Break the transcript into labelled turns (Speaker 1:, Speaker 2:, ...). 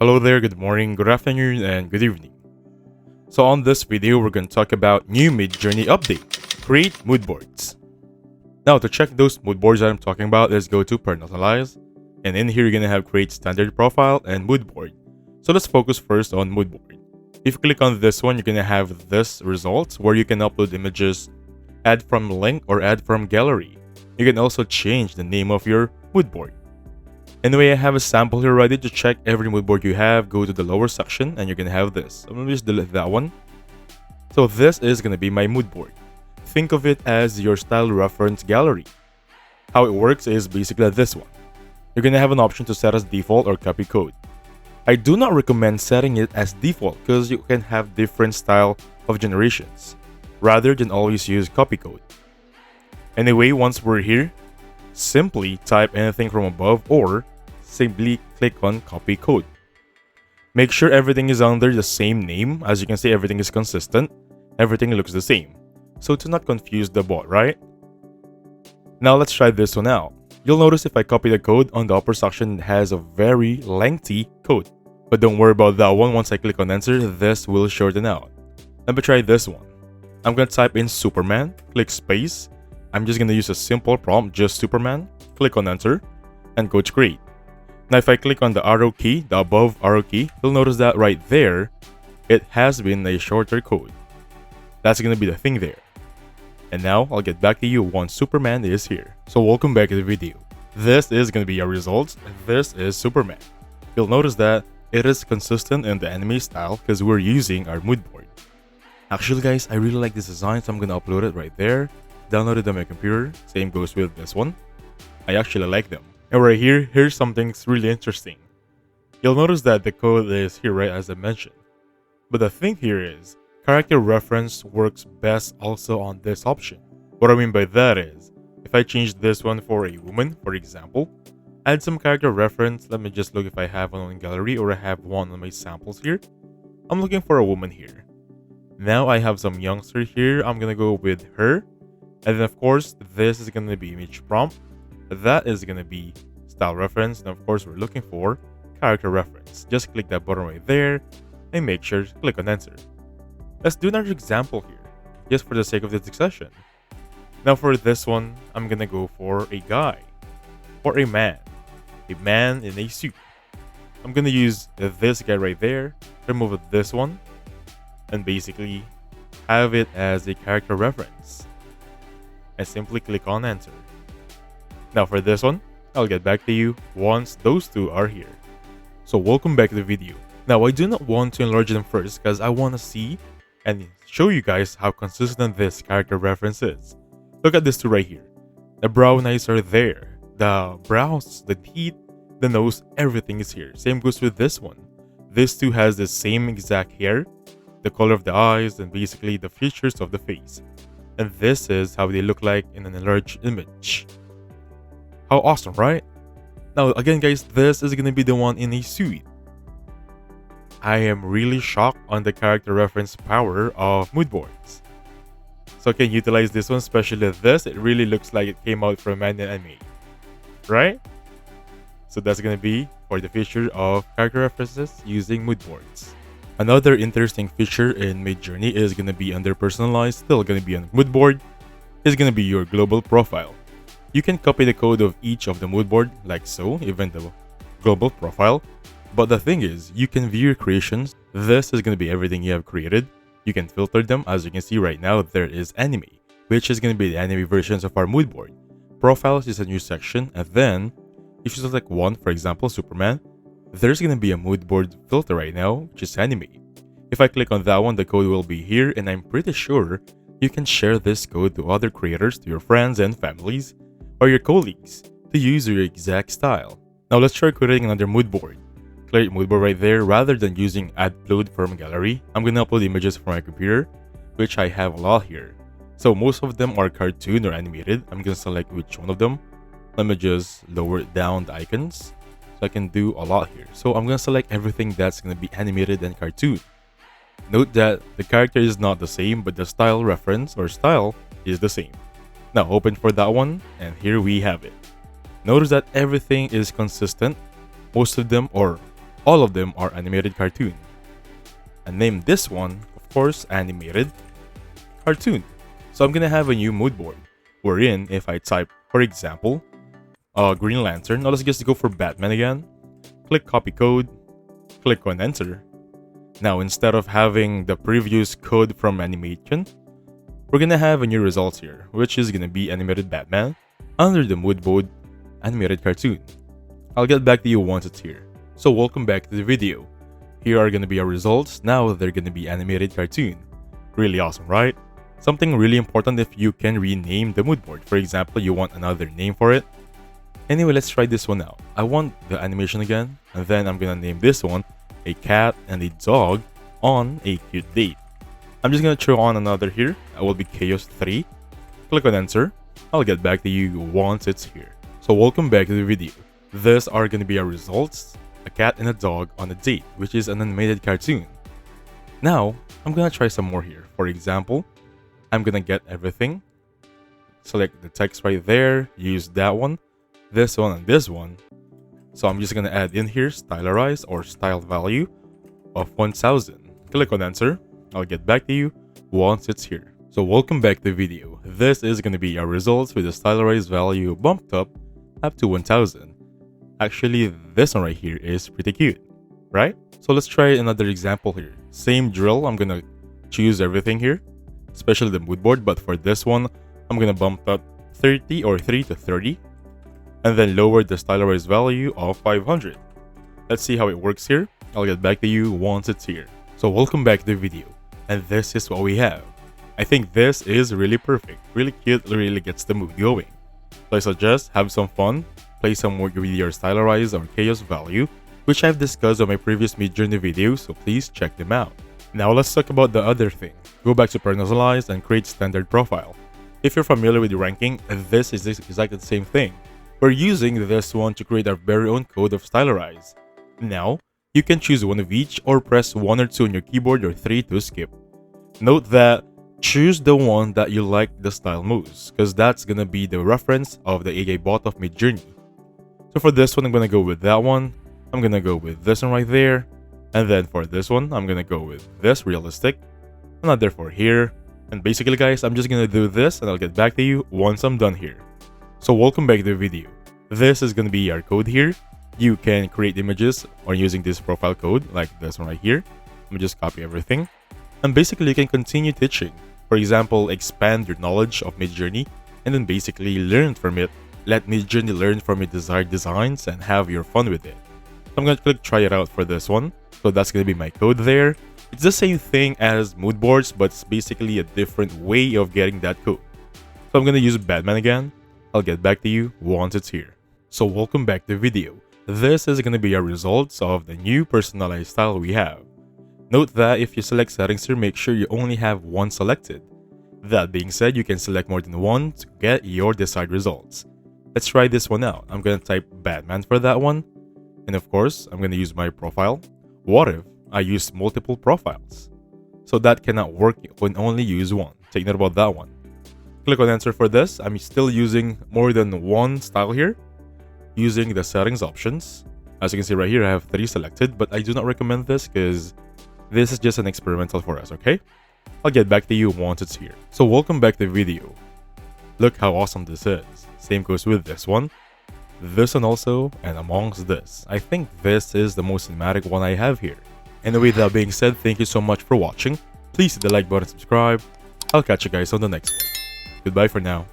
Speaker 1: Hello there, good morning, good afternoon, and good evening. So on this video, we're going to talk about new Midjourney update, create mood boards. Now to check those mood boards that I'm talking about, let's go to personalize. And in here, you're going to have create standard profile and mood board. So let's focus first on mood board. If you click on this one, you're going to have this result where you can upload images, add from link or add from gallery. You can also change the name of your mood board. Anyway, I have a sample here ready to check every mood board you have. Go to the lower section and you're gonna have this. I'm gonna just delete that one. So this is gonna be my mood board. Think of it as your style reference gallery. How it works is basically this one. You're gonna have an option to set as default or copy code. I do not recommend setting it as default because you can have different style of generations, rather than always use copy code. Anyway, once we're here, simply type anything from above or simply click on copy code. Make sure everything is under the same name. As you can see, everything is consistent. Everything looks the same. So to not confuse the bot, right? Now let's try this one out. You'll notice if I copy the code on the upper section, it has a very lengthy code. But don't worry about that one. Once I click on enter, this will shorten out. Let me try this one. I'm going to type in Superman, click space. I'm just going to use a simple prompt, just Superman, click on enter, and go to create. Now if I click on the arrow key, the above arrow key, you'll notice that right there, it has been a shorter code. That's going to be the thing there. And now I'll get back to you once Superman is here. So welcome back to the video. This is going to be our results. This is Superman. You'll notice that it is consistent in the anime style because we're using our mood board. Actually guys, I really like this design, so I'm going to upload it right there. Download it on my computer. Same goes with this one. I actually like them. And right here, here's something really interesting. You'll notice that the code is here, right, as I mentioned. But the thing here is, character reference works best also on this option. What I mean by that is, if I change this one for a woman, for example, add some character reference. Let me just look if I have one on gallery or I have one on my samples here. I'm looking for a woman here. Now I have some youngster here. I'm gonna go with her. And then of course, this is gonna be image prompt. That is gonna be style reference. And of course, we're looking for character reference. Just click that button right there and make sure to click on enter. Let's do another example here, just for the sake of this discussion. Now for this one, I'm gonna go for a guy or a man in a suit. I'm gonna use this guy right there, remove this one, and basically have it as a character reference. And simply click on enter. Now for this one, I'll get back to you once those two are here. So welcome back to the video. Now I do not want to enlarge them first because I want to see and show you guys how consistent this character reference is. Look at this two right here. The brow and eyes are there. The brows, the teeth, the nose, everything is here. Same goes with this one. This two has the same exact hair, the color of the eyes, and basically the features of the face. And this is how they look like in an enlarged image. How awesome, right? Now again guys, this is gonna be the one in a suit. I am really shocked on the character reference power of mood boards. So I can utilize this one, especially this. It really looks like it came out from an anime, right? So that's gonna be for the feature of character references using mood boards. Another interesting feature in Midjourney is gonna be under personalized, still gonna be on mood board, is gonna be your global profile. You can copy the code of each of the mood board like so, even the global profile. But the thing is, you can view your creations. This is going to be everything you have created. You can filter them. As you can see right now, there is anime, which is going to be the anime versions of our mood board. Profiles is a new section. And then, if you select one, for example, Superman, there's going to be a mood board filter right now, which is anime. If I click on that one, the code will be here. And I'm pretty sure you can share this code to other creators, to your friends and families, or your colleagues to use your exact style. Now let's try creating another mood board. Create mood board right there. Rather than using upload from gallery, I'm gonna upload images from my computer, which I have a lot here. So most of them are cartoon or animated. I'm gonna select which one of them. Let me just lower down the icons so I can do a lot here. So I'm gonna select everything that's gonna be animated and cartoon. Note that the character is not the same, but the style reference or style is the same. Now open for that one, and here we have it. Notice that everything is consistent. Most of them, or all of them are animated cartoon. And name this one, of course, animated cartoon. So I'm gonna have a new mood board, wherein if I type, for example, Green Lantern, now let's just go for Batman again, click copy code, click on enter. Now instead of having the previous code from animation, we're gonna have a new result here, which is gonna be animated Batman under the mood board animated cartoon. I'll get back to you once it's here. So welcome back to the video. Here are gonna be our results. Now they're gonna be animated cartoon. Really awesome, right? Something really important if you can rename the mood board. For example, you want another name for it. Anyway, let's try this one out. I want the animation again, and then I'm gonna name this one a cat and a dog on a cute date. I'm just gonna throw on another here. It will be Chaos 3. Click on enter. I'll get back to you once it's here. So welcome back to the video. These are gonna be our results. A cat and a dog on a date, which is an animated cartoon. Now, I'm gonna try some more here. For example, I'm gonna get everything. Select the text right there, use that one, this one, and this one. So I'm just gonna add in here stylize or style value of 1000. Click on enter. I'll get back to you once it's here. So welcome back to the video. This is gonna be our results with the stylize value bumped up to 1000. Actually, this one right here is pretty cute, right? So let's try another example here. Same drill, I'm gonna choose everything here, especially the mood board, but for this one, I'm gonna bump up 30 or 3 to 30, and then lower the stylize value of 500. Let's see how it works here. I'll get back to you once it's here. So welcome back to the video, and this is what we have. I think this is really perfect, really cute, really gets the mood going. So I suggest have some fun, play some work with your stylize or chaos value, which I've discussed on my previous Midjourney videos, so please check them out. Now let's talk about the other thing. Go back to personalize and create standard profile. If you're familiar with ranking, this is exactly the same thing. We're using this one to create our very own code of stylize. Now, you can choose one of each or press 1 or 2 on your keyboard or 3 to skip. Note that choose the one that you like the style most, because that's gonna be the reference of the AI bot of Midjourney. So for this one, I'm gonna go with that one. I'm gonna go with this one right there. And then for this one, I'm gonna go with this realistic. Another for here. And basically guys, I'm just gonna do this and I'll get back to you once I'm done here. So welcome back to the video. This is gonna be our code here. You can create images or using this profile code like this one right here. Let me just copy everything. And basically you can continue teaching. For example, expand your knowledge of Midjourney and then basically learn from it. Let Midjourney learn from your desired designs and have your fun with it. So I'm gonna click try it out for this one. So that's gonna be my code there. It's the same thing as mood boards, but it's basically a different way of getting that code. So I'm gonna use Batman again. I'll get back to you once it's here. So welcome back to the video. This is gonna be our results of the new personalized style we have. Note that if you select settings here, make sure you only have one selected. That being said, you can select more than one to get your desired results. Let's try this one out. I'm gonna type Batman for that one. And of course, I'm gonna use my profile. What if I use multiple profiles? So that cannot work, you can only use one. Take note about that one. Click on enter for this. I'm still using more than one style here. Using the settings options. As you can see right here, I have 3 selected, but I do not recommend this because this is just an experimental for us, okay? I'll get back to you once it's here. So welcome back to the video. Look how awesome this is. Same goes with this one also, and amongst this. I think this is the most cinematic one I have here. Anyway, that being said, thank you so much for watching. Please hit the like button and subscribe. I'll catch you guys on the next one. Goodbye for now.